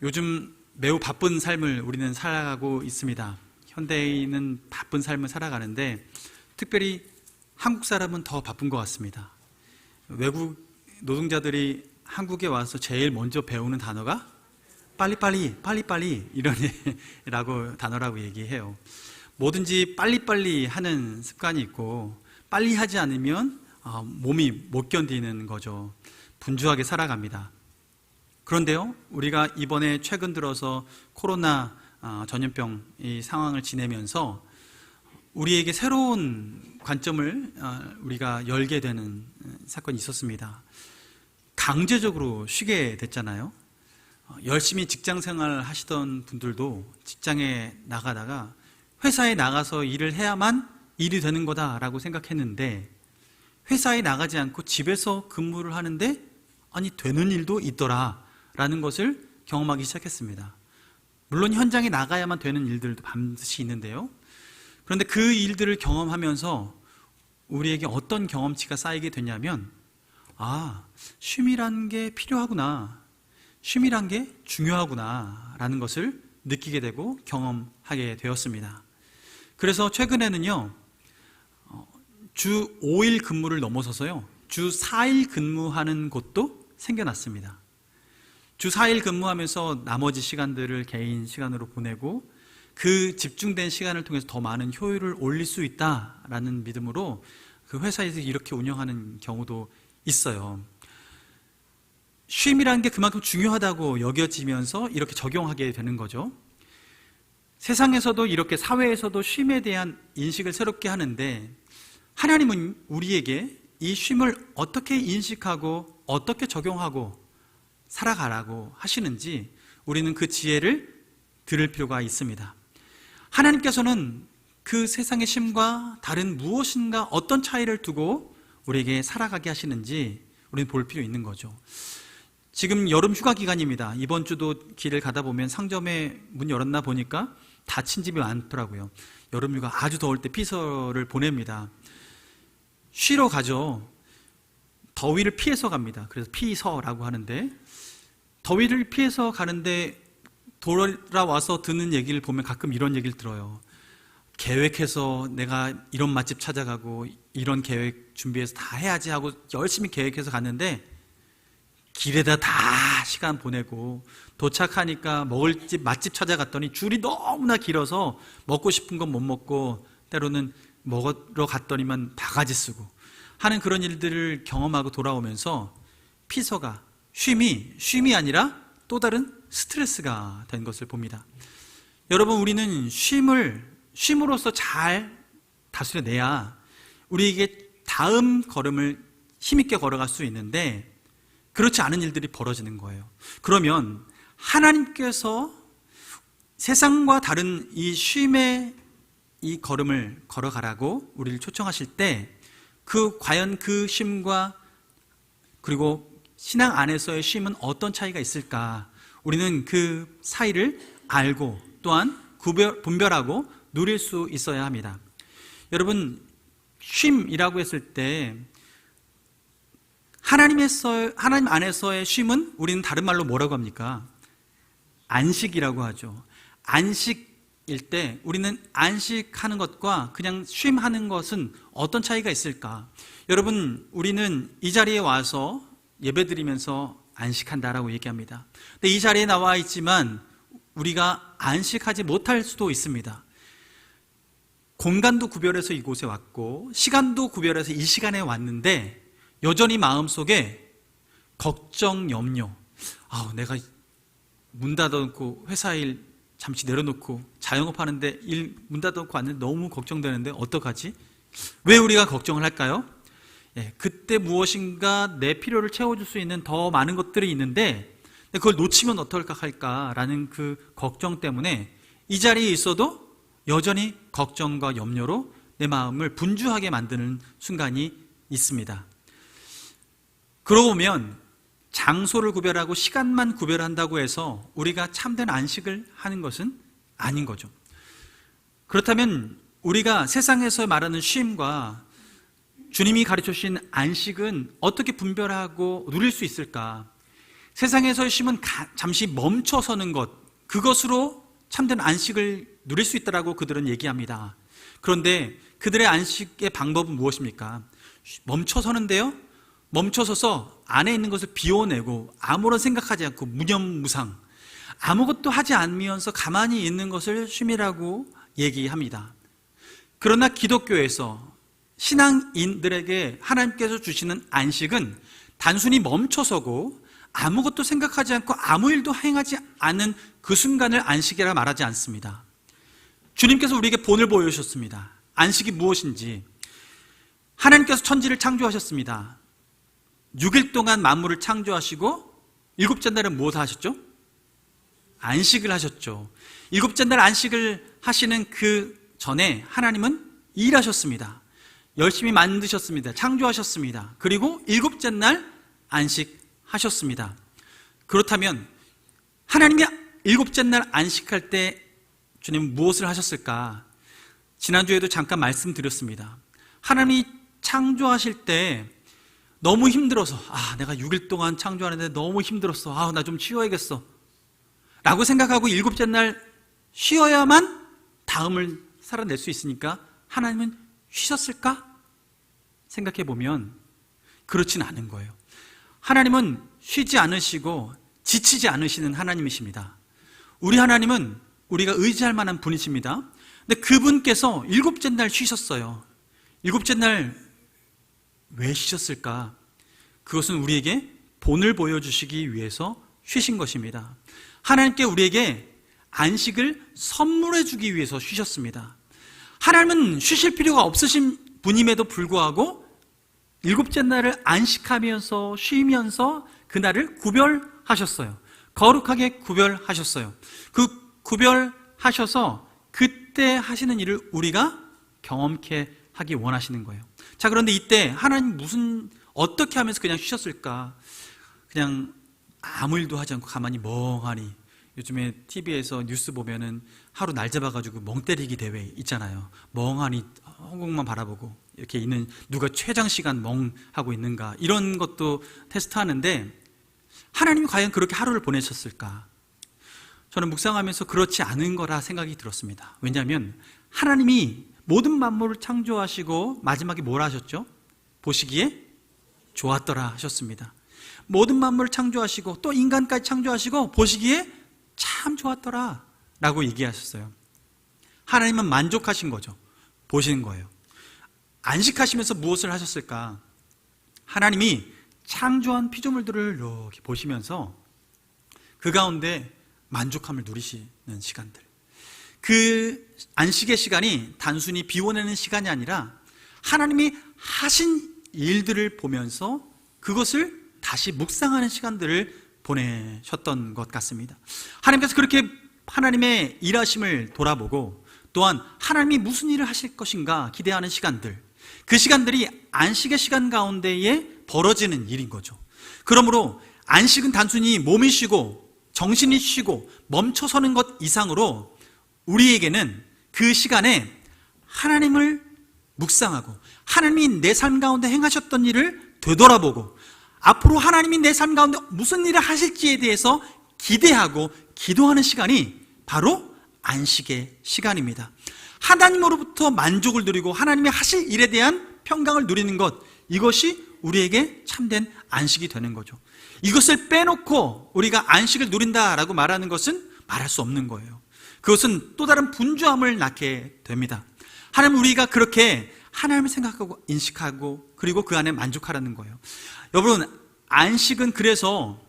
요즘 매우 바쁜 삶을 우리는 살아가고 있습니다. 현대인은 바쁜 삶을 살아가는데 특별히 한국 사람은 더 바쁜 것 같습니다. 외국 노동자들이 한국에 와서 제일 먼저 배우는 단어가 빨리빨리 이런 단어라고 얘기해요. 뭐든지 빨리빨리 하는 습관이 있고 빨리 하지 않으면 몸이 못 견디는 거죠. 분주하게 살아갑니다. 그런데요, 우리가 이번에 최근 들어서 코로나 전염병 이 상황을 지내면서 우리에게 새로운 관점을 우리가 열게 되는 사건이 있었습니다. 강제적으로 쉬게 됐잖아요. 열심히 직장 생활을 하시던 분들도 직장에 나가다가 회사에 나가서 일을 해야만 일이 되는 거다라고 생각했는데 회사에 나가지 않고 집에서 근무를 하는데 아니 되는 일도 있더라 라는 것을 경험하기 시작했습니다. 물론 현장에 나가야만 되는 일들도 반드시 있는데요, 그런데 그 일들을 경험하면서 우리에게 어떤 경험치가 쌓이게 되냐면 쉼이란 게 필요하구나, 쉼이란 게 중요하구나 라는 것을 느끼게 되고 경험하게 되었습니다. 그래서 최근에는요, 주 5일 근무를 넘어서서요 주 4일 근무하는 곳도 생겨났습니다. 주 4일 근무하면서 나머지 시간들을 개인 시간으로 보내고 그 집중된 시간을 통해서 더 많은 효율을 올릴 수 있다라는 믿음으로 그 회사에서 이렇게 운영하는 경우도 있어요. 쉼이라는 게 그만큼 중요하다고 여겨지면서 이렇게 적용하게 되는 거죠. 세상에서도 이렇게 사회에서도 쉼에 대한 인식을 새롭게 하는데 하나님은 우리에게 이 쉼을 어떻게 인식하고 어떻게 적용하고 살아가라고 하시는지 우리는 그 지혜를 들을 필요가 있습니다. 하나님께서는 그 세상의 쉼과 다른 무엇인가 어떤 차이를 두고 우리에게 살아가게 하시는지 우리는 볼 필요 있는 거죠. 지금 여름 휴가 기간입니다. 이번 주도 길을 가다 보면 상점에 문 열었나 보니까 닫힌 집이 많더라고요. 여름 휴가 아주 더울 때 피서를 보냅니다. 쉬러 가죠. 더위를 피해서 갑니다. 그래서 피서라고 하는데, 더위를 피해서 가는데 돌아와서 듣는 얘기를 보면 가끔 이런 얘기를 들어요. 계획해서 내가 이런 맛집 찾아가고 이런 계획 준비해서 다 해야지 하고 열심히 계획해서 갔는데 길에다 다 시간 보내고 도착하니까 먹을 집 맛집 찾아갔더니 줄이 너무나 길어서 먹고 싶은 건 못 먹고 때로는 먹으러 갔더니만 바가지 쓰고 하는 그런 일들을 경험하고 돌아오면서 피서가 쉼이 아니라 또 다른 스트레스가 된 것을 봅니다. 여러분, 우리는 쉼으로써 잘 다스려내야 우리에게 다음 걸음을 힘있게 걸어갈 수 있는데 그렇지 않은 일들이 벌어지는 거예요. 그러면 하나님께서 세상과 다른 이 쉼의 이 걸음을 걸어가라고 우리를 초청하실 때 과연 그 쉼과 그리고 신앙 안에서의 쉼은 어떤 차이가 있을까? 우리는 그 사이를 알고 또한 분별하고 누릴 수 있어야 합니다. 여러분, 쉼이라고 했을 때 하나님 안에서의 쉼은 우리는 다른 말로 뭐라고 합니까? 안식이라고 하죠. 안식일 때 우리는 안식하는 것과 그냥 쉼하는 것은 어떤 차이가 있을까? 여러분, 우리는 이 자리에 와서 예배드리면서 안식한다라고 얘기합니다. 근데 이 자리에 나와 있지만 우리가 안식하지 못할 수도 있습니다. 공간도 구별해서 이곳에 왔고 시간도 구별해서 이 시간에 왔는데 여전히 마음속에 걱정, 염려, 내가 문 닫아놓고 회사 일 잠시 내려놓고 자영업하는데 일 문 닫아놓고 왔는데 너무 걱정되는데 어떡하지? 왜 우리가 걱정을 할까요? 그때 무엇인가 내 필요를 채워줄 수 있는 더 많은 것들이 있는데 그걸 놓치면 어떨까 할까라는 그 걱정 때문에 이 자리에 있어도 여전히 걱정과 염려로 내 마음을 분주하게 만드는 순간이 있습니다. 그러고 보면 장소를 구별하고 시간만 구별한다고 해서 우리가 참된 안식을 하는 것은 아닌 거죠. 그렇다면 우리가 세상에서 말하는 쉼과 주님이 가르쳐 주신 안식은 어떻게 분별하고 누릴 수 있을까? 세상에서의 쉼은 잠시 멈춰서는 것, 그것으로 참된 안식을 누릴 수 있다라고 그들은 얘기합니다. 그런데 그들의 안식의 방법은 무엇입니까? 멈춰서는데요, 멈춰서서 안에 있는 것을 비워내고 아무런 생각하지 않고 무념무상, 아무것도 하지 않으면서 가만히 있는 것을 쉼이라고 얘기합니다. 그러나 기독교에서 신앙인들에게 하나님께서 주시는 안식은 단순히 멈춰서고 아무것도 생각하지 않고 아무 일도 행하지 않은 그 순간을 안식이라 말하지 않습니다. 주님께서 우리에게 본을 보여주셨습니다. 안식이 무엇인지. 하나님께서 천지를 창조하셨습니다. 6일 동안 만물을 창조하시고 일곱째 날은 무엇을 하셨죠? 안식을 하셨죠. 일곱째 날 안식을 하시는 그 전에 하나님은 일하셨습니다. 열심히 만드셨습니다. 창조하셨습니다. 그리고 일곱째 날 안식하셨습니다. 그렇다면 하나님이 일곱째 날 안식할 때 주님 무엇을 하셨을까? 지난주에도 잠깐 말씀드렸습니다. 하나님이 창조하실 때 너무 힘들어서, 내가 6일 동안 창조하는데 너무 힘들었어. 나 좀 쉬어야겠어 라고 생각하고 일곱째 날 쉬어야만 다음을 살아낼 수 있으니까 하나님은 쉬셨을까? 생각해 보면 그렇진 않은 거예요. 하나님은 쉬지 않으시고 지치지 않으시는 하나님이십니다. 우리 하나님은 우리가 의지할 만한 분이십니다. 근데 그분께서 일곱째 날 쉬셨어요. 일곱째 날 왜 쉬셨을까? 그것은 우리에게 본을 보여주시기 위해서 쉬신 것입니다. 하나님께 우리에게 안식을 선물해 주기 위해서 쉬셨습니다. 하나님은 쉬실 필요가 없으신 분임에도 불구하고 일곱째 날을 안식하면서 쉬면서 그날을 구별하셨어요. 거룩하게 구별하셨어요. 그 구별하셔서 그때 하시는 일을 우리가 경험케 하기 원하시는 거예요. 자, 그런데 이때 하나님 어떻게 하면서 그냥 쉬셨을까? 그냥 아무 일도 하지 않고 가만히 멍하니, 요즘에 TV에서 뉴스 보면은 하루 날 잡아가지고 멍 때리기 대회 있잖아요. 멍하니 한국만 바라보고 이렇게 있는, 누가 최장 시간 멍하고 있는가, 이런 것도 테스트하는데 하나님이 과연 그렇게 하루를 보내셨을까? 저는 묵상하면서 그렇지 않은 거라 생각이 들었습니다. 왜냐하면 하나님이 모든 만물을 창조하시고 마지막에 뭘 하셨죠? 보시기에 좋았더라 하셨습니다. 모든 만물을 창조하시고 또 인간까지 창조하시고 보시기에 참 좋았더라 라고 얘기하셨어요. 하나님은 만족하신 거죠. 보시는 거예요. 안식하시면서 무엇을 하셨을까? 하나님이 창조한 피조물들을 이렇게 보시면서 그 가운데 만족함을 누리시는 시간들, 그 안식의 시간이 단순히 비워내는 시간이 아니라 하나님이 하신 일들을 보면서 그것을 다시 묵상하는 시간들을 보내셨던 것 같습니다. 하나님께서 그렇게 하나님의 일하심을 돌아보고 또한 하나님이 무슨 일을 하실 것인가 기대하는 시간들, 그 시간들이 안식의 시간 가운데에 벌어지는 일인 거죠. 그러므로 안식은 단순히 몸이 쉬고 정신이 쉬고 멈춰서는 것 이상으로 우리에게는 그 시간에 하나님을 묵상하고 하나님이 내 삶 가운데 행하셨던 일을 되돌아보고 앞으로 하나님이 내 삶 가운데 무슨 일을 하실지에 대해서 기대하고 기도하는 시간이 바로 안식의 시간입니다. 하나님으로부터 만족을 누리고 하나님이 하실 일에 대한 평강을 누리는 것, 이것이 우리에게 참된 안식이 되는 거죠. 이것을 빼놓고 우리가 안식을 누린다라고 말하는 것은 말할 수 없는 거예요. 그것은 또 다른 분주함을 낳게 됩니다. 하나님, 우리가 그렇게 하나님을 생각하고 인식하고 그리고 그 안에 만족하라는 거예요. 여러분, 안식은 그래서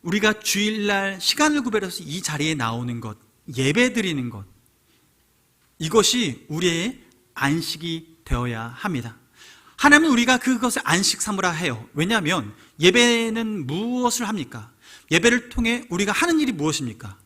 우리가 주일날 시간을 구별해서 이 자리에 나오는 것, 예배 드리는 것, 이것이 우리의 안식이 되어야 합니다. 하나님은 우리가 그것을 안식 삼으라 해요. 왜냐하면 예배는 무엇을 합니까? 예배를 통해 우리가 하는 일이 무엇입니까?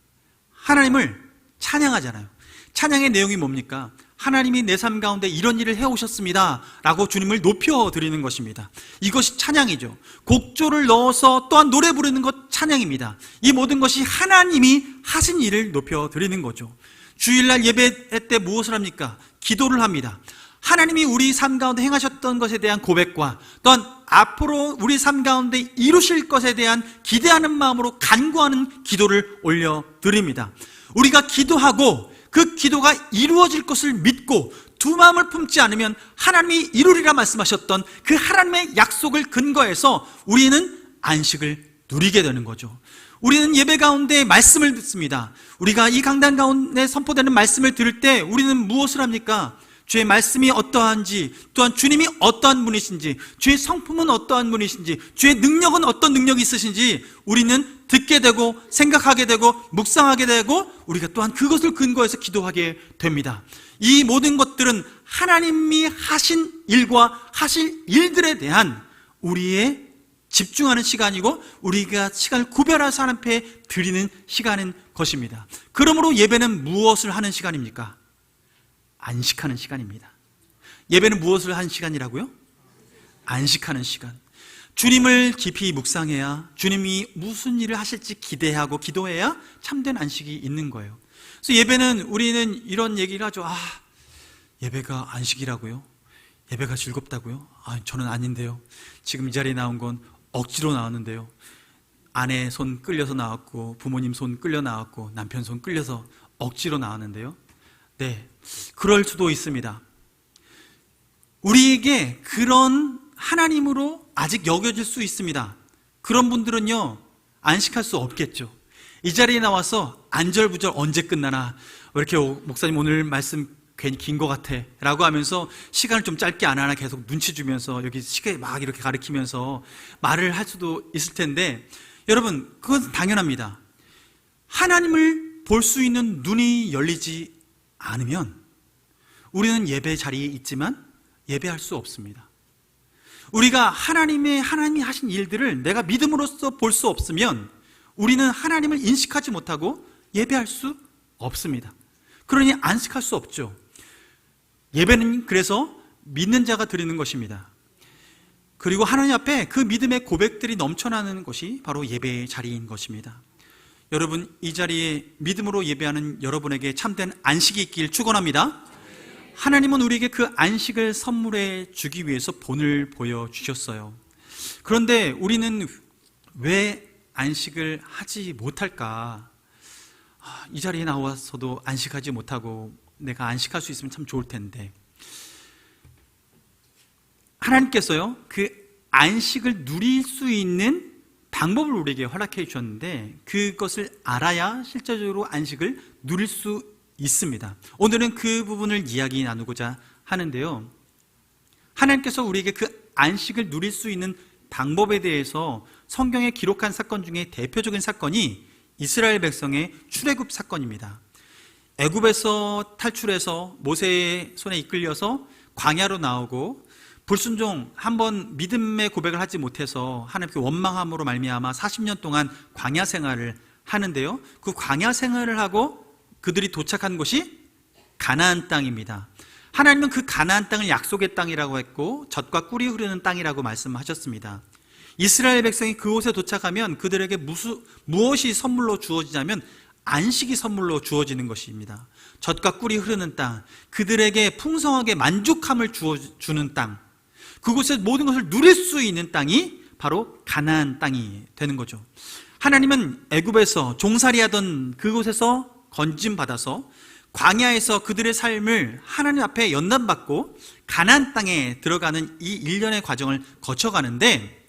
하나님을 찬양하잖아요. 찬양의 내용이 뭡니까? 하나님이 내 삶 가운데 이런 일을 해오셨습니다 라고 주님을 높여드리는 것입니다. 이것이 찬양이죠. 곡조를 넣어서 또한 노래 부르는 것 찬양입니다. 이 모든 것이 하나님이 하신 일을 높여드리는 거죠. 주일날 예배 때 무엇을 합니까? 기도를 합니다. 하나님이 우리 삶 가운데 행하셨던 것에 대한 고백과 또한 앞으로 우리 삶 가운데 이루실 것에 대한 기대하는 마음으로 간구하는 기도를 올려드립니다. 우리가 기도하고 그 기도가 이루어질 것을 믿고 두 마음을 품지 않으면 하나님이 이루리라 말씀하셨던 그 하나님의 약속을 근거해서 우리는 안식을 누리게 되는 거죠. 우리는 예배 가운데 말씀을 듣습니다. 우리가 이 강단 가운데 선포되는 말씀을 들을 때 우리는 무엇을 합니까? 주의 말씀이 어떠한지, 또한 주님이 어떠한 분이신지, 주의 성품은 어떠한 분이신지, 주의 능력은 어떤 능력이 있으신지 우리는 듣게 되고 생각하게 되고 묵상하게 되고 우리가 또한 그것을 근거해서 기도하게 됩니다. 이 모든 것들은 하나님이 하신 일과 하실 일들에 대한 우리의 집중하는 시간이고 우리가 시간을 구별해서 하나님 앞에 드리는 시간인 것입니다. 그러므로 예배는 무엇을 하는 시간입니까? 안식하는 시간입니다. 예배는 무엇을 하는 시간이라고요? 안식하는 시간. 주님을 깊이 묵상해야, 주님이 무슨 일을 하실지 기대하고 기도해야 참된 안식이 있는 거예요. 그래서 예배는, 우리는 이런 얘기를 하죠. 예배가 안식이라고요? 예배가 즐겁다고요? 저는 아닌데요. 지금 이 자리에 나온 건 억지로 나왔는데요. 아내 손 끌려서 나왔고, 부모님 손 끌려 나왔고, 남편 손 끌려서 억지로 나왔는데요. 네, 그럴 수도 있습니다. 우리에게 그런 하나님으로 아직 여겨질 수 있습니다. 그런 분들은요, 안식할 수 없겠죠. 이 자리에 나와서 안절부절 언제 끝나나, 왜 이렇게 목사님 오늘 말씀 괜히 긴 것 같아 라고 하면서 시간을 좀 짧게 안 하나 계속 눈치 주면서 여기 시계 막 이렇게 가리키면서 말을 할 수도 있을 텐데, 여러분, 그건 당연합니다. 하나님을 볼 수 있는 눈이 열리지 않으면 우리는 예배 자리에 있지만 예배할 수 없습니다. 우리가 하나님이 하신 일들을 내가 믿음으로써 볼 수 없으면 우리는 하나님을 인식하지 못하고 예배할 수 없습니다. 그러니 안식할 수 없죠. 예배는 그래서 믿는 자가 드리는 것입니다. 그리고 하나님 앞에 그 믿음의 고백들이 넘쳐나는 것이 바로 예배의 자리인 것입니다. 여러분, 이 자리에 믿음으로 예배하는 여러분에게 참된 안식이 있길 축원합니다. 하나님은 우리에게 그 안식을 선물해 주기 위해서 본을 보여주셨어요. 그런데 우리는 왜 안식을 하지 못할까? 이 자리에 나와서도 안식하지 못하고 내가 안식할 수 있으면 참 좋을 텐데, 하나님께서요, 그 안식을 누릴 수 있는 방법을 우리에게 허락해 주셨는데 그것을 알아야 실제적으로 안식을 누릴 수 있습니다. 오늘은 그 부분을 이야기 나누고자 하는데요, 하나님께서 우리에게 그 안식을 누릴 수 있는 방법에 대해서 성경에 기록한 사건 중에 대표적인 사건이 이스라엘 백성의 출애굽 사건입니다. 애굽에서 탈출해서 모세의 손에 이끌려서 광야로 나오고 불순종, 한번 믿음의 고백을 하지 못해서 하나님께 원망함으로 말미암아 40년 동안 광야 생활을 하는데요, 그 광야 생활을 하고 그들이 도착한 곳이 가나안 땅입니다. 하나님은 그 가나안 땅을 약속의 땅이라고 했고 젖과 꿀이 흐르는 땅이라고 말씀하셨습니다. 이스라엘 백성이 그곳에 도착하면 그들에게 무엇이 선물로 주어지냐면 안식이 선물로 주어지는 것입니다. 젖과 꿀이 흐르는 땅, 그들에게 풍성하게 만족함을 주는 땅, 그곳에 모든 것을 누릴 수 있는 땅이 바로 가나안 땅이 되는 거죠. 하나님은 애굽에서 종살이하던 그곳에서 건짐받아서 광야에서 그들의 삶을 하나님 앞에 연단받고 가나안 땅에 들어가는 이 일련의 과정을 거쳐가는데,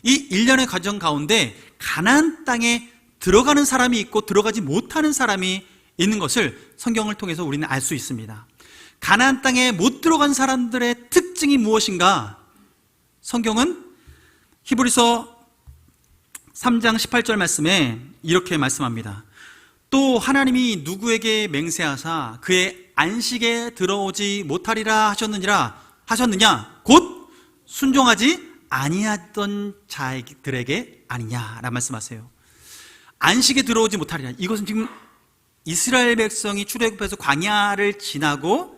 이 일련의 과정 가운데 가나안 땅에 들어가는 사람이 있고 들어가지 못하는 사람이 있는 것을 성경을 통해서 우리는 알 수 있습니다. 가나안 땅에 못 들어간 사람들의 특징이 무엇인가? 성경은 히브리서 3장 18절 말씀에 이렇게 말씀합니다. 또 하나님이 누구에게 맹세하사 그의 안식에 들어오지 못하리라 하셨느냐? 곧 순종하지 아니하던 자들에게 아니냐라는 말씀하세요. 안식에 들어오지 못하리라. 이것은 지금 이스라엘 백성이 출애굽해서 광야를 지나고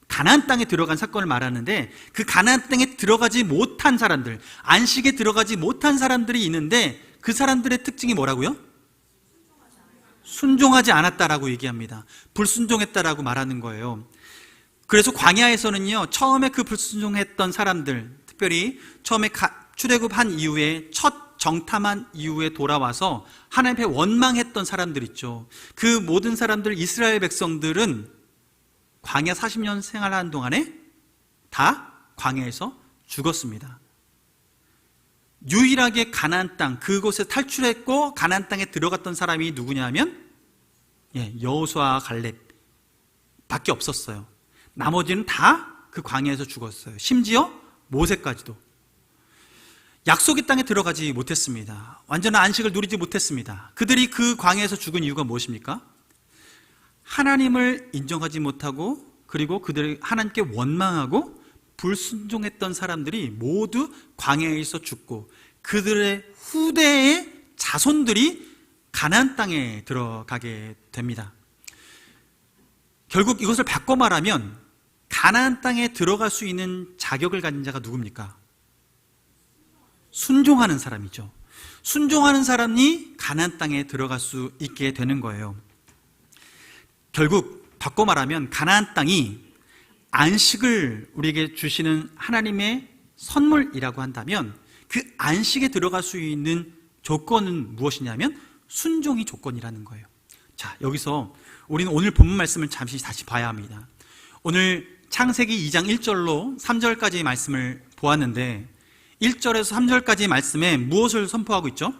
가나안 땅에 들어간 사건을 말하는데, 그 가나안 땅에 들어가지 못한 사람들, 안식에 들어가지 못한 사람들이 있는데 그 사람들의 특징이 뭐라고요? 순종하지 않았다라고 얘기합니다. 불순종했다라고 말하는 거예요. 그래서 광야에서는요, 처음에 그 불순종했던 사람들, 특별히 처음에 출애굽한 이후에 첫 정탐한 이후에 돌아와서 하나님 앞에 원망했던 사람들 있죠. 그 모든 사람들, 이스라엘 백성들은 광야 40년 생활하는 동안에 다 광야에서 죽었습니다. 유일하게 가나안 땅, 그곳에 탈출했고 가나안 땅에 들어갔던 사람이 누구냐면 여호수아와 갈렙 밖에 없었어요. 나머지는 다 그 광야에서 죽었어요. 심지어 모세까지도. 약속의 땅에 들어가지 못했습니다. 완전한 안식을 누리지 못했습니다. 그들이 그 광야에서 죽은 이유가 무엇입니까? 하나님을 인정하지 못하고, 그리고 그들이 하나님께 원망하고 불순종했던 사람들이 모두 광야에서 죽고, 그들의 후대의 자손들이 가나안 땅에 들어가게 됩니다. 결국 이것을 바꿔 말하면 가나안 땅에 들어갈 수 있는 자격을 가진 자가 누굽니까? 순종하는 사람이죠. 순종하는 사람이 가나안 땅에 들어갈 수 있게 되는 거예요. 결국 바꿔 말하면 가나안 땅이 안식을 우리에게 주시는 하나님의 선물이라고 한다면, 그 안식에 들어갈 수 있는 조건은 무엇이냐면 순종이 조건이라는 거예요. 자, 여기서 우리는 오늘 본문 말씀을 잠시 다시 봐야 합니다. 오늘 창세기 2장 1절로 3절까지의 말씀을 보았는데, 1절에서 3절까지의 말씀에 무엇을 선포하고 있죠?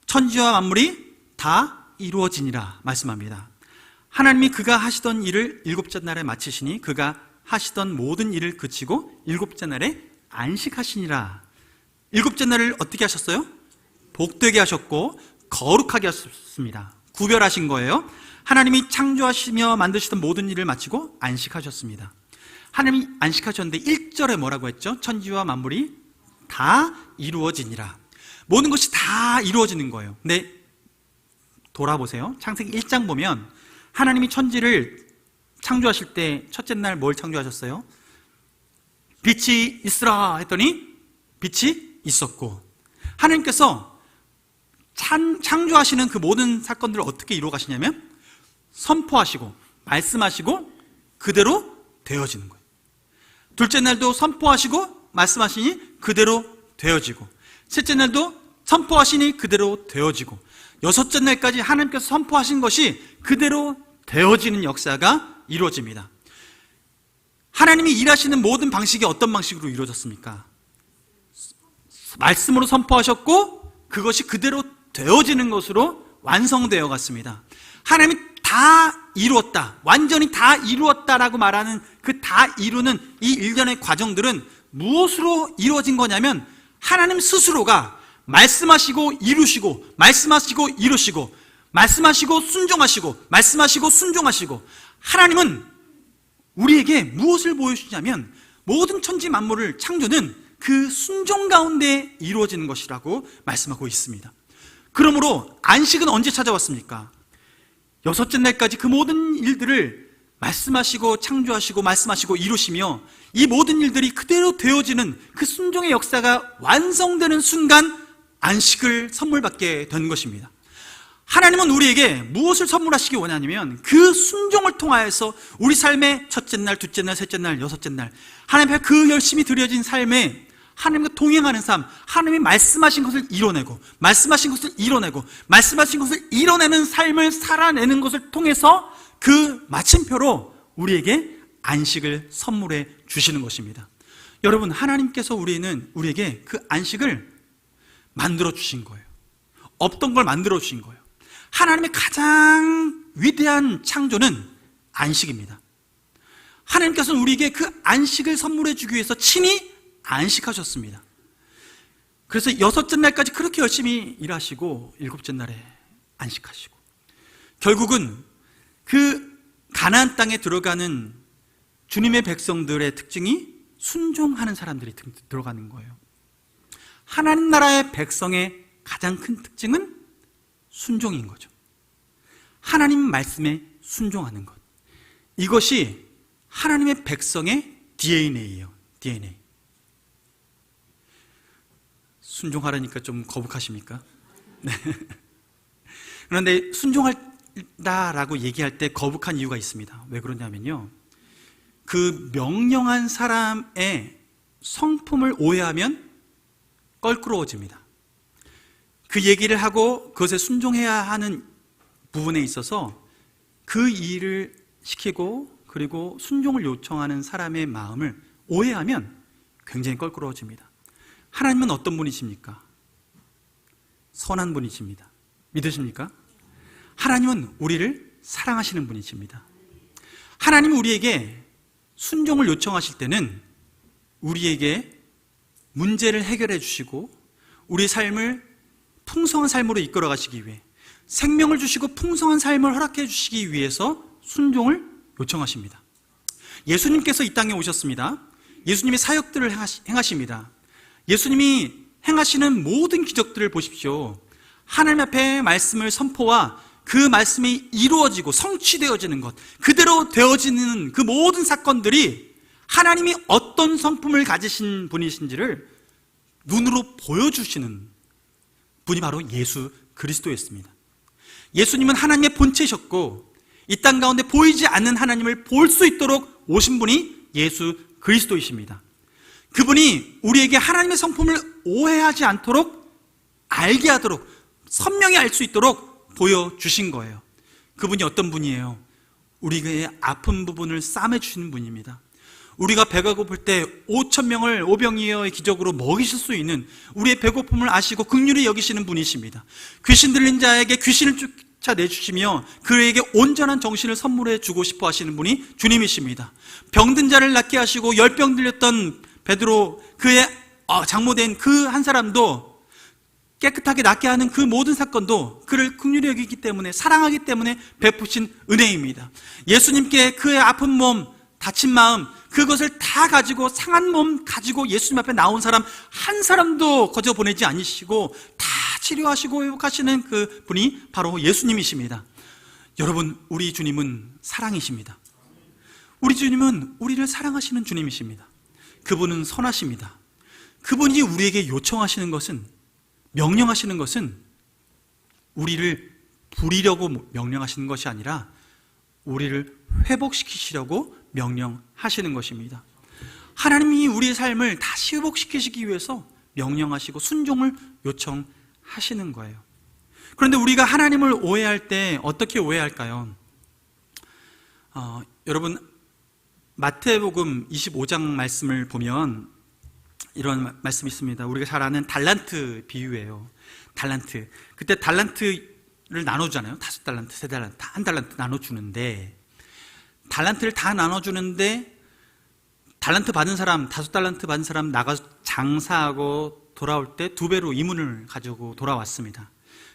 천지와 만물이 다 이루어지니라 말씀합니다. 하나님이 그가 하시던 일을 일곱째 날에 마치시니 그가 하시던 모든 일을 그치고 일곱째 날에 안식하시니라. 일곱째 날을 어떻게 하셨어요? 복되게 하셨고 거룩하게 하셨습니다. 구별하신 거예요. 하나님이 창조하시며 만드시던 모든 일을 마치고 안식하셨습니다. 하나님이 안식하셨는데 1절에 뭐라고 했죠? 천지와 만물이 다 이루어지니라. 모든 것이 다 이루어지는 거예요. 근데 돌아보세요. 창세기 1장 보면 하나님이 천지를 창조하실 때 첫째 날 뭘 창조하셨어요? 빛이 있으라 했더니 빛이 있었고, 하나님께서 창조하시는 그 모든 사건들을 어떻게 이루어 가시냐면 선포하시고 말씀하시고 그대로 되어지는 거예요. 둘째 날도 선포하시고 말씀하시니 그대로 되어지고, 셋째 날도 선포하시니 그대로 되어지고, 여섯째 날까지 하나님께서 선포하신 것이 그대로 되어지는 역사가 이루어집니다. 하나님이 일하시는 모든 방식이 어떤 방식으로 이루어졌습니까? 말씀으로 선포하셨고 그것이 그대로 되어지는 것으로 완성되어 갔습니다. 하나님이 다 이루었다, 완전히 다 이루었다라고 말하는 그 다 이루는 이 일련의 과정들은 무엇으로 이루어진 거냐면, 하나님 스스로가 말씀하시고 이루시고, 말씀하시고 이루시고, 말씀하시고 순종하시고, 말씀하시고 순종하시고. 하나님은 우리에게 무엇을 보여주냐면 모든 천지 만물을 창조는 그 순종 가운데 이루어지는 것이라고 말씀하고 있습니다. 그러므로 안식은 언제 찾아왔습니까? 여섯째 날까지 그 모든 일들을 말씀하시고 창조하시고 말씀하시고 이루시며, 이 모든 일들이 그대로 되어지는 그 순종의 역사가 완성되는 순간 안식을 선물받게 된 것입니다. 하나님은 우리에게 무엇을 선물하시기 원하냐면 그 순종을 통하여서 우리 삶의 첫째 날, 둘째 날, 셋째 날, 여섯째 날, 하나님 앞에 그 열심히 드려진 삶에 하나님과 동행하는 삶, 하나님이 말씀하신 것을 이뤄내고, 말씀하신 것을 이뤄내고, 말씀하신 것을 이뤄내는 삶을 살아내는 것을 통해서 그 마침표로 우리에게 안식을 선물해 주시는 것입니다. 여러분, 하나님께서 우리에게 그 안식을 만들어 주신 거예요. 없던 걸 만들어 주신 거예요. 하나님의 가장 위대한 창조는 안식입니다. 하나님께서는 우리에게 그 안식을 선물해 주기 위해서 친히 안식하셨습니다. 그래서 여섯째 날까지 그렇게 열심히 일하시고 일곱째 날에 안식하시고, 결국은 그 가나안 땅에 들어가는 주님의 백성들의 특징이 순종하는 사람들이 들어가는 거예요. 하나님 나라의 백성의 가장 큰 특징은 순종인 거죠. 하나님 말씀에 순종하는 것, 이것이 하나님의 백성의 DNA예요. DNA. 순종하라니까 좀 거북하십니까? 네. 그런데 순종하다라고 얘기할 때 거북한 이유가 있습니다. 왜 그러냐면요, 그 명령한 사람의 성품을 오해하면 껄끄러워집니다. 그 얘기를 하고 그것에 순종해야 하는 부분에 있어서 그 일을 시키고 그리고 순종을 요청하는 사람의 마음을 오해하면 굉장히 껄끄러워집니다. 하나님은 어떤 분이십니까? 선한 분이십니다. 믿으십니까? 하나님은 우리를 사랑하시는 분이십니다. 하나님은 우리에게 순종을 요청하실 때는 우리에게 문제를 해결해 주시고 우리의 삶을 풍성한 삶으로 이끌어 가시기 위해, 생명을 주시고 풍성한 삶을 허락해 주시기 위해서 순종을 요청하십니다. 예수님께서 이 땅에 오셨습니다. 예수님이 사역들을 행하십니다. 예수님이 행하시는 모든 기적들을 보십시오. 하나님 앞에 말씀을 선포와 그 말씀이 이루어지고 성취되어지는 것, 그대로 되어지는 그 모든 사건들이 하나님이 어떤 성품을 가지신 분이신지를 눈으로 보여주시는 분이 바로 예수 그리스도였습니다. 예수님은 하나님의 본체셨고 이 땅 가운데 보이지 않는 하나님을 볼 수 있도록 오신 분이 예수 그리스도이십니다. 그분이 우리에게 하나님의 성품을 오해하지 않도록, 알게 하도록, 선명히 알 수 있도록 보여주신 거예요. 그분이 어떤 분이에요? 우리의 아픈 부분을 싸매주시는 분입니다. 우리가 배가 고플 때 5,000명을 오병이어의 기적으로 먹이실 수 있는, 우리의 배고픔을 아시고 긍휼히 여기시는 분이십니다. 귀신 들린 자에게 귀신을 쫓아내주시며 그에게 온전한 정신을 선물해 주고 싶어 하시는 분이 주님이십니다. 병든 자를 낫게 하시고 열병 들렸던 베드로, 그의 장모된 그 한 사람도 깨끗하게 낫게 하는 그 모든 사건도 그를 긍휼히 여기기 때문에, 사랑하기 때문에 베푸신 은혜입니다. 예수님께 그의 아픈 몸, 다친 마음, 그것을 다 가지고, 상한 몸 가지고 예수님 앞에 나온 사람 한 사람도 거저 보내지 않으시고 다 치료하시고 회복하시는 그 분이 바로 예수님이십니다. 여러분, 우리 주님은 사랑이십니다. 우리 주님은 우리를 사랑하시는 주님이십니다. 그분은 선하십니다. 그분이 우리에게 요청하시는 것은, 명령하시는 것은 우리를 부리려고 명령하시는 것이 아니라 우리를 회복시키시려고 명령하시는 것입니다. 하나님이 우리의 삶을 다시 회복시키시기 위해서 명령하시고 순종을 요청하시는 거예요. 그런데 우리가 하나님을 오해할 때 어떻게 오해할까요? 여러분, 마태복음 25장 말씀을 보면 이런 말씀이 있습니다. 우리가 잘 아는 달란트 비유예요. 달란트. 그때 달란트를 나눠주잖아요. 5달란트, 3달란트, 1달란트 나눠주는데, 달란트를 다 나눠주는데 달란트 받은 사람, 5달란트 받은 사람 나가서 장사하고 돌아올 때 2배로 이문을 가지고 돌아왔습니다.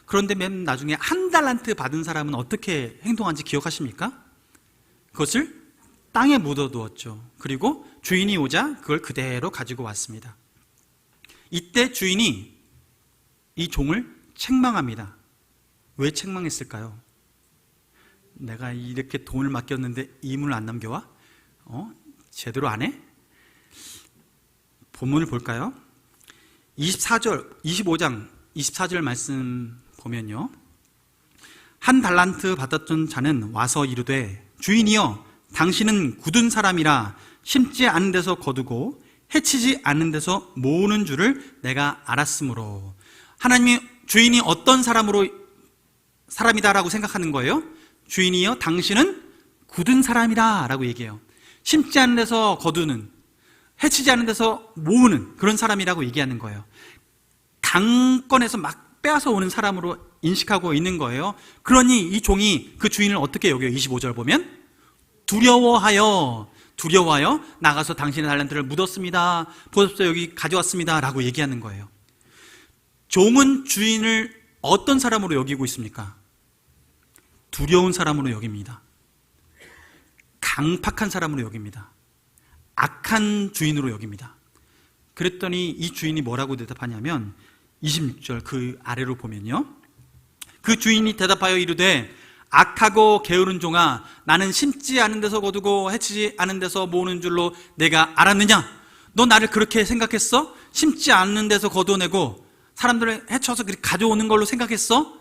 그런데 맨 나중에 1달란트 받은 사람은 어떻게 행동한지 기억하십니까? 그것을 땅에 묻어두었죠. 그리고 주인이 오자 그걸 그대로 가지고 왔습니다. 이때 주인이 이 종을 책망합니다. 왜 책망했을까요? 내가 이렇게 돈을 맡겼는데 이문을 안 남겨와? 제대로 안 해? 본문을 볼까요? 25장 24절 말씀 보면요, 1달란트 받았던 자는 와서 이르되, 주인이여, 당신은 굳은 사람이라 심지 않은 데서 거두고 해치지 않는 데서 모으는 줄을 내가 알았으므로. 하나님이 주인이 어떤 사람이다라고 생각하는 거예요? 주인이여, 당신은 굳은 사람이다 라고 얘기해요. 심지 않은 데서 거두는, 해치지 않은 데서 모으는 그런 사람이라고 얘기하는 거예요. 강권에서 막 빼앗아 오는 사람으로 인식하고 있는 거예요. 그러니 이 종이 그 주인을 어떻게 여겨요? 25절 보면 두려워하여 나가서 당신의 달란트를 묻었습니다. 보십시오, 여기 가져왔습니다 라고 얘기하는 거예요. 종은 주인을 어떤 사람으로 여기고 있습니까? 두려운 사람으로 여깁니다. 강팍한 사람으로 여깁니다. 악한 주인으로 여깁니다. 그랬더니 이 주인이 뭐라고 대답하냐면 26절 그 아래로 보면요, 그 주인이 대답하여 이르되, 악하고 게으른 종아, 나는 심지 않은 데서 거두고 해치지 않은 데서 모으는 줄로 내가 알았느냐? 너 나를 그렇게 생각했어? 심지 않는 데서 거둬내고 사람들을 해쳐서 그렇게 가져오는 걸로 생각했어?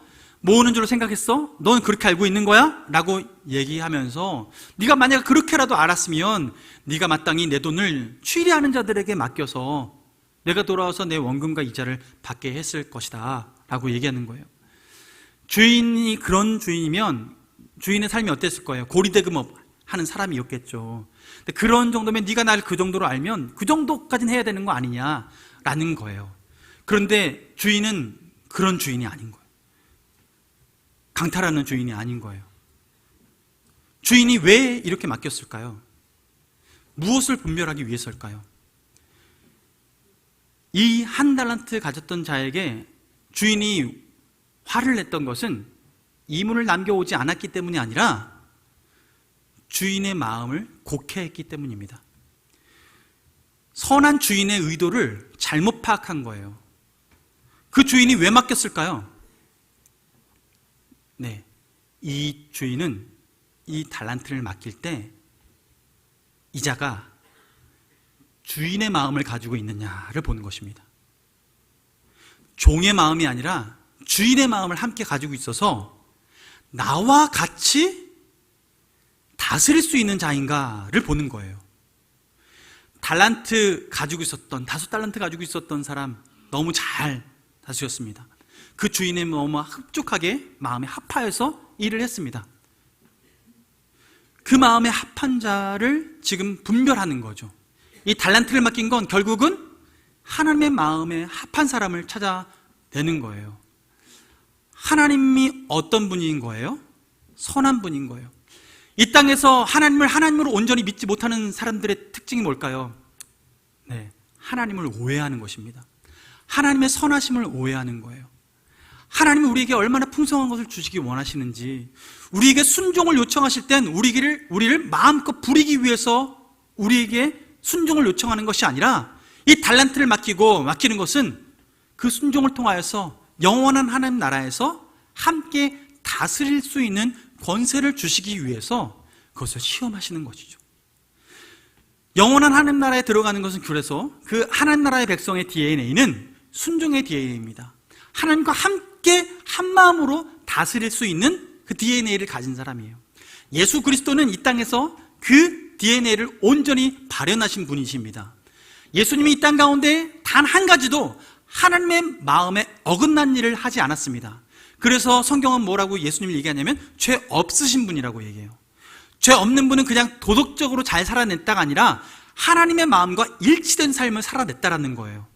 모으는 줄로 생각했어? 넌 그렇게 알고 있는 거야? 라고 얘기하면서 네가 만약 그렇게라도 알았으면 네가 마땅히 내 돈을 취리하는 자들에게 맡겨서 내가 돌아와서 내 원금과 이자를 받게 했을 것이다 라고 얘기하는 거예요. 주인이 그런 주인이면 주인의 삶이 어땠을 거예요? 고리대금업 하는 사람이었겠죠. 근데 그런 정도면 네가 날 그 정도로 알면 그 정도까지는 해야 되는 거 아니냐라는 거예요. 그런데 주인은 그런 주인이 아닌 거예요. 강탈하는 주인이 아닌 거예요. 주인이 왜 이렇게 맡겼을까요? 무엇을 분별하기 위해서일까요? 이 한 달란트 가졌던 자에게 주인이 화를 냈던 것은 이문을 남겨오지 않았기 때문이 아니라 주인의 마음을 곡해했기 때문입니다. 선한 주인의 의도를 잘못 파악한 거예요. 그 주인이 왜 맡겼을까요? 네, 이 주인은 이 달란트를 맡길 때 이자가 주인의 마음을 가지고 있느냐를 보는 것입니다. 종의 마음이 아니라 주인의 마음을 함께 가지고 있어서 나와 같이 다스릴 수 있는 자인가를 보는 거예요. 달란트 가지고 있었던, 5달란트 가지고 있었던 사람 너무 잘 다스렸습니다. 그 주인의 너무 흡족하게 마음에 합하여서 일을 했습니다. 그 마음에 합한 자를 지금 분별하는 거죠. 이 달란트를 맡긴 건 결국은 하나님의 마음에 합한 사람을 찾아내는 거예요. 하나님이 어떤 분인 거예요? 선한 분인 거예요. 이 땅에서 하나님을 하나님으로 온전히 믿지 못하는 사람들의 특징이 뭘까요? 네, 하나님을 오해하는 것입니다. 하나님의 선하심을 오해하는 거예요. 하나님이 우리에게 얼마나 풍성한 것을 주시기 원하시는지, 우리에게 순종을 요청하실 땐 우리를 마음껏 부리기 위해서 우리에게 순종을 요청하는 것이 아니라 이 달란트를 맡기는 것은 그 순종을 통하여서 영원한 하나님 나라에서 함께 다스릴 수 있는 권세를 주시기 위해서 그것을 시험하시는 것이죠. 영원한 하나님 나라에 들어가는 것은 그래서 그 하나님 나라의 백성의 DNA는 순종의 DNA입니다. 하나님과 함께 한 마음으로 다스릴 수 있는 그 DNA를 가진 사람이에요. 예수 그리스도는 이 땅에서 그 DNA를 온전히 발현하신 분이십니다. 예수님이 이 땅 가운데 단 한 가지도 하나님의 마음에 어긋난 일을 하지 않았습니다. 그래서 성경은 뭐라고 예수님을 얘기하냐면 죄 없으신 분이라고 얘기해요. 죄 없는 분은 그냥 도덕적으로 잘 살아냈다가 아니라 하나님의 마음과 일치된 삶을 살아냈다라는 거예요.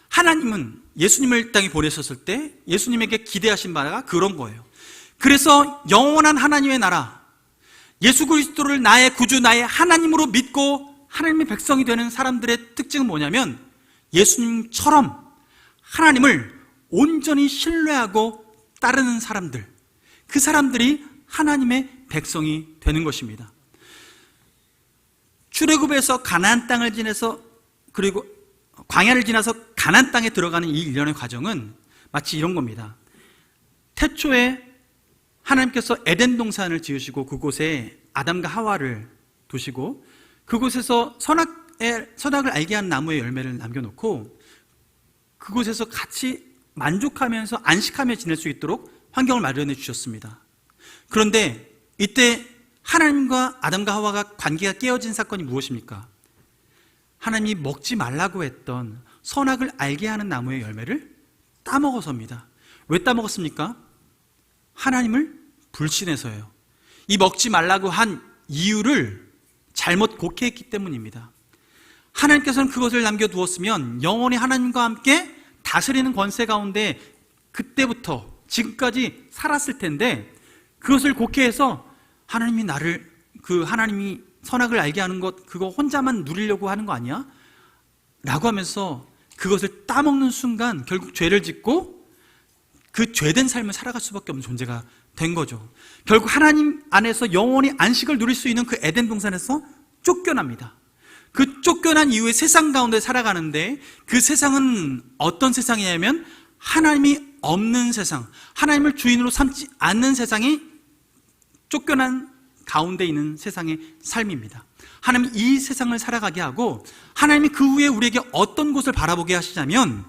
하나님은 예수님을 이 땅에 보내셨을 때 예수님에게 기대하신 바가 그런 거예요. 그래서 영원한 하나님의 나라, 예수 그리스도를 나의 구주, 나의 하나님으로 믿고 하나님의 백성이 되는 사람들의 특징은 뭐냐면 예수님처럼 하나님을 온전히 신뢰하고 따르는 사람들, 그 사람들이 하나님의 백성이 되는 것입니다. 출애굽에서 가나안 땅을 지나서 그리고 광야를 지나서 가나안 땅에 들어가는 이 일련의 과정은 마치 이런 겁니다. 태초에 하나님께서 에덴 동산을 지으시고 그곳에 아담과 하와를 두시고 그곳에서 선악을 알게 하는 나무의 열매를 남겨놓고 그곳에서 같이 만족하면서 안식하며 지낼 수 있도록 환경을 마련해 주셨습니다. 그런데 이때 하나님과 아담과 하와가 관계가 깨어진 사건이 무엇입니까? 하나님이 먹지 말라고 했던 선악을 알게 하는 나무의 열매를 따먹어서입니다. 왜 따먹었습니까? 하나님을 불신해서요. 이 먹지 말라고 한 이유를 잘못 곡해했기 때문입니다. 하나님께서는 그것을 남겨두었으면 영원히 하나님과 함께 다스리는 권세 가운데 그때부터 지금까지 살았을 텐데 그것을 곡해해서 하나님이 하나님이 선악을 알게 하는 것 그거 혼자만 누리려고 하는 거 아니야? 라고 하면서 그것을 따먹는 순간 결국 죄를 짓고 그 죄된 삶을 살아갈 수밖에 없는 존재가 된 거죠. 결국 하나님 안에서 영원히 안식을 누릴 수 있는 그 에덴 동산에서 쫓겨납니다. 그 쫓겨난 이후에 세상 가운데 살아가는데 그 세상은 어떤 세상이냐면 하나님이 없는 세상, 하나님을 주인으로 삼지 않는 세상이 쫓겨난 가운데 있는 세상의 삶입니다. 하나님이 이 세상을 살아가게 하고 하나님이 그 후에 우리에게 어떤 곳을 바라보게 하시냐면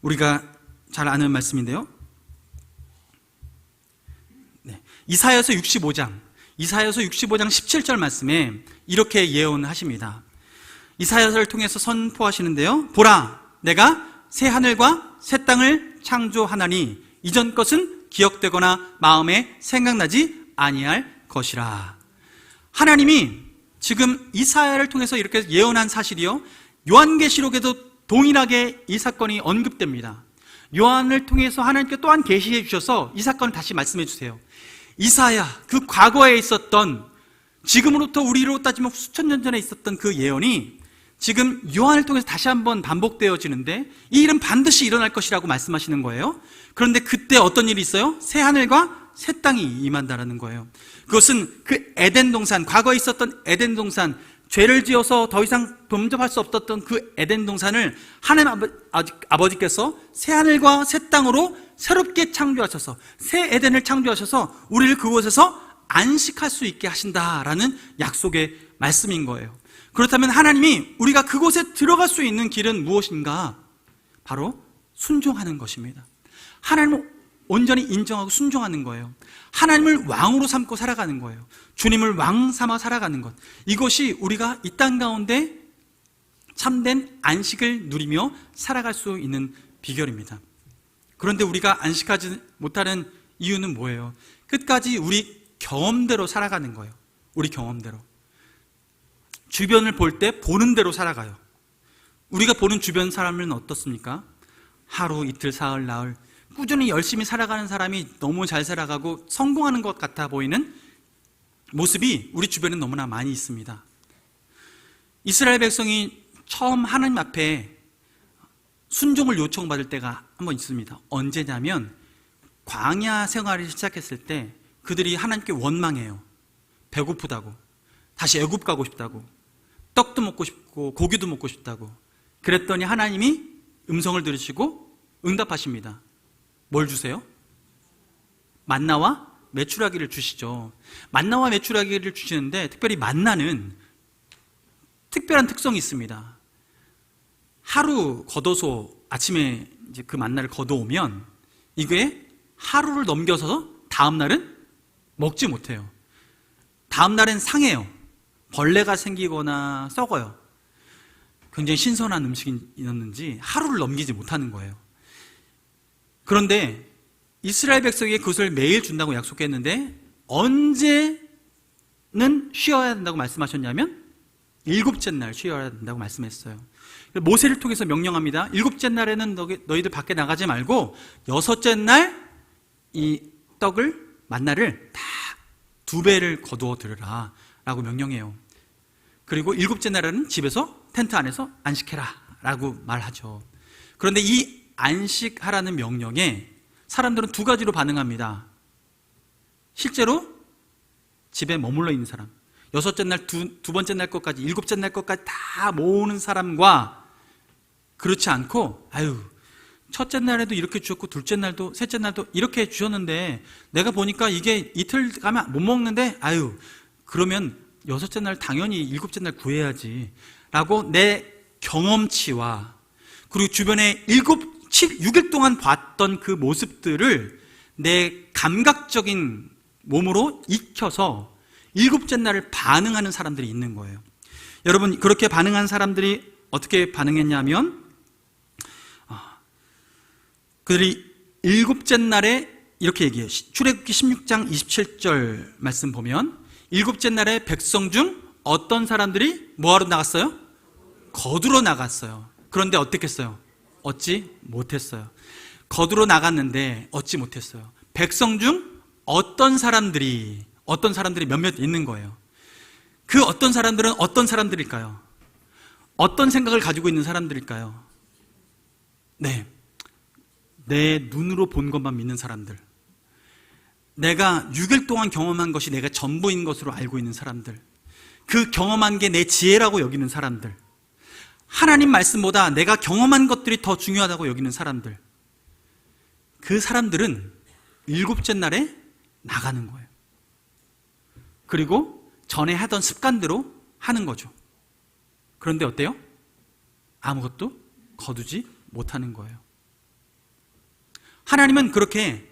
우리가 잘 아는 말씀인데요, 이사야서 65장 17절 말씀에 이렇게 예언하십니다. 이사야서를 통해서 선포하시는데요. 보라, 내가 새 하늘과 새 땅을 창조하나니 이전 것은 기억되거나 마음에 생각나지 아니할 것이라. 하나님이 지금 이사야를 통해서 이렇게 예언한 사실이요, 요한계시록에도 동일하게 이 사건이 언급됩니다. 요한을 통해서 하나님께 또한 계시해 주셔서 이 사건을 다시 말씀해 주세요. 이사야, 그 과거에 있었던, 지금으로부터 우리로 따지면 수천 년 전에 있었던 그 예언이 지금 요한을 통해서 다시 한번 반복되어지는데, 이 일은 반드시 일어날 것이라고 말씀하시는 거예요. 그런데 그때 어떤 일이 있어요? 새 하늘과 새 땅이 임한다라는 거예요. 그것은 그 에덴 동산, 과거에 있었던 에덴 동산, 죄를 지어서 더 이상 범접할 수 없었던 그 에덴 동산을 하나님 아버지께서 새 하늘과 새 땅으로 새롭게 창조하셔서, 새 에덴을 창조하셔서 우리를 그곳에서 안식할 수 있게 하신다라는 약속의 말씀인 거예요. 그렇다면 하나님이 우리가 그곳에 들어갈 수 있는 길은 무엇인가? 바로 순종하는 것입니다. 하나님을 온전히 인정하고 순종하는 거예요. 하나님을 왕으로 삼고 살아가는 거예요. 주님을 왕 삼아 살아가는 것, 이것이 우리가 이 땅 가운데 참된 안식을 누리며 살아갈 수 있는 비결입니다. 그런데 우리가 안식하지 못하는 이유는 뭐예요? 끝까지 우리 경험대로 살아가는 거예요. 우리 경험대로. 주변을 볼 때 보는 대로 살아가요. 우리가 보는 주변 사람은 어떻습니까? 하루, 이틀, 사흘, 나흘 꾸준히 열심히 살아가는 사람이 너무 잘 살아가고 성공하는 것 같아 보이는 모습이 우리 주변에 너무나 많이 있습니다. 이스라엘 백성이 처음 하나님 앞에 순종을 요청받을 때가 한번 있습니다. 언제냐면 광야 생활을 시작했을 때 그들이 하나님께 원망해요. 배고프다고, 다시 애굽 가고 싶다고, 떡도 먹고 싶고 고기도 먹고 싶다고. 그랬더니 하나님이 음성을 들으시고 응답하십니다. 뭘 주세요? 만나와 메추라기를 주시죠. 만나와 메추라기를 주시는데, 특별히 만나는 특별한 특성이 있습니다. 하루 걷어서 아침에 이제 그 만나를 걷어오면 이게 하루를 넘겨서 다음 날은 먹지 못해요. 다음 날엔 상해요. 벌레가 생기거나 썩어요. 굉장히 신선한 음식이었는지 하루를 넘기지 못하는 거예요. 그런데 이스라엘 백성에게 그것을 매일 준다고 약속했는데 언제는 쉬어야 된다고 말씀하셨냐면 일곱째 날 쉬어야 된다고 말씀했어요. 모세를 통해서 명령합니다. 일곱째 날에는 너희들 밖에 나가지 말고 여섯째 날 이 떡을, 만나를 다 2배를 거두어 들으라 라고 명령해요. 그리고 일곱째 날에는 집에서 텐트 안에서 안식해라 라고 말하죠. 그런데 이 안식하라는 명령에 사람들은 2가지로 반응합니다. 실제로 집에 머물러 있는 사람, 여섯째 날, 두 번째 날 것까지, 일곱째 날 것까지 다 모으는 사람과, 그렇지 않고 아유, 첫째 날에도 이렇게 주셨고 둘째 날도 셋째 날도 이렇게 주셨는데 내가 보니까 이게 이틀 가면 못 먹는데 아유, 그러면 여섯째 날 당연히 일곱째 날 구해야지 라고 내 경험치와 그리고 주변에 6일 동안 봤던 그 모습들을 내 감각적인 몸으로 익혀서 일곱째 날을 반응하는 사람들이 있는 거예요. 여러분, 그렇게 반응한 사람들이 어떻게 반응했냐면 그들이 일곱째 날에 이렇게 얘기해요. 출애굽기 16장 27절 말씀 보면 일곱째 날에 백성 중 어떤 사람들이 뭐하러 나갔어요? 거두러 나갔어요. 그런데 어떻게 했어요? 얻지 못했어요. 거두러 나갔는데 얻지 못했어요. 백성 중 어떤 사람들이 몇몇 있는 거예요. 그 어떤 사람들은 어떤 사람들일까요? 어떤 생각을 가지고 있는 사람들일까요? 네, 내 눈으로 본 것만 믿는 사람들, 내가 6일 동안 경험한 것이 내가 전부인 것으로 알고 있는 사람들, 그 경험한 게 내 지혜라고 여기는 사람들, 하나님 말씀보다 내가 경험한 것들이 더 중요하다고 여기는 사람들, 그 사람들은 일곱째 날에 나가는 거예요. 그리고 전에 하던 습관대로 하는 거죠. 그런데 어때요? 아무것도 거두지 못하는 거예요. 하나님은 그렇게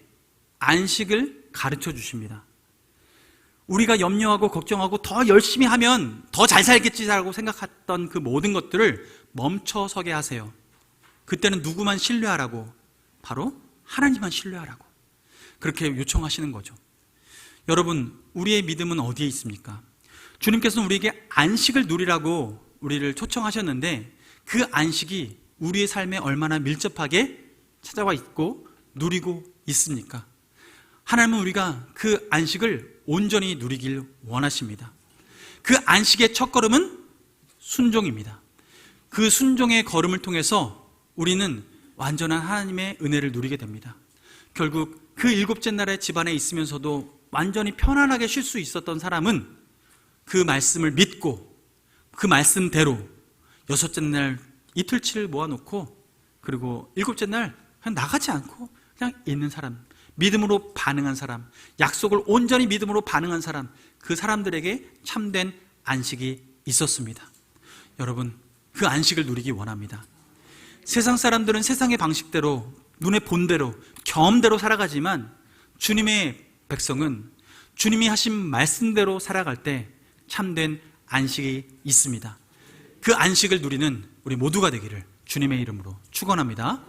안식을 가르쳐 주십니다. 우리가 염려하고 걱정하고 더 열심히 하면 더 잘 살겠지라고 생각했던 그 모든 것들을 멈춰서게 하세요. 그때는 누구만 신뢰하라고? 바로 하나님만 신뢰하라고 그렇게 요청하시는 거죠. 여러분, 우리의 믿음은 어디에 있습니까? 주님께서는 우리에게 안식을 누리라고 우리를 초청하셨는데 그 안식이 우리의 삶에 얼마나 밀접하게 찾아와 있고 누리고 있습니까? 하나님은 우리가 그 안식을 온전히 누리길 원하십니다. 그 안식의 첫걸음은 순종입니다. 그 순종의 걸음을 통해서 우리는 완전한 하나님의 은혜를 누리게 됩니다. 결국 그 일곱째 날에 집안에 있으면서도 완전히 편안하게 쉴 수 있었던 사람은 그 말씀을 믿고 그 말씀대로 여섯째 날 이틀치를 모아놓고 그리고 일곱째 날 그냥 나가지 않고 그냥 있는 사람, 믿음으로 반응한 사람, 약속을 온전히 믿음으로 반응한 사람, 그 사람들에게 참된 안식이 있었습니다. 여러분, 그 안식을 누리기 원합니다. 세상 사람들은 세상의 방식대로 눈에 본 대로 경험대로 살아가지만 주님의 백성은 주님이 하신 말씀대로 살아갈 때 참된 안식이 있습니다. 그 안식을 누리는 우리 모두가 되기를 주님의 이름으로 축원합니다.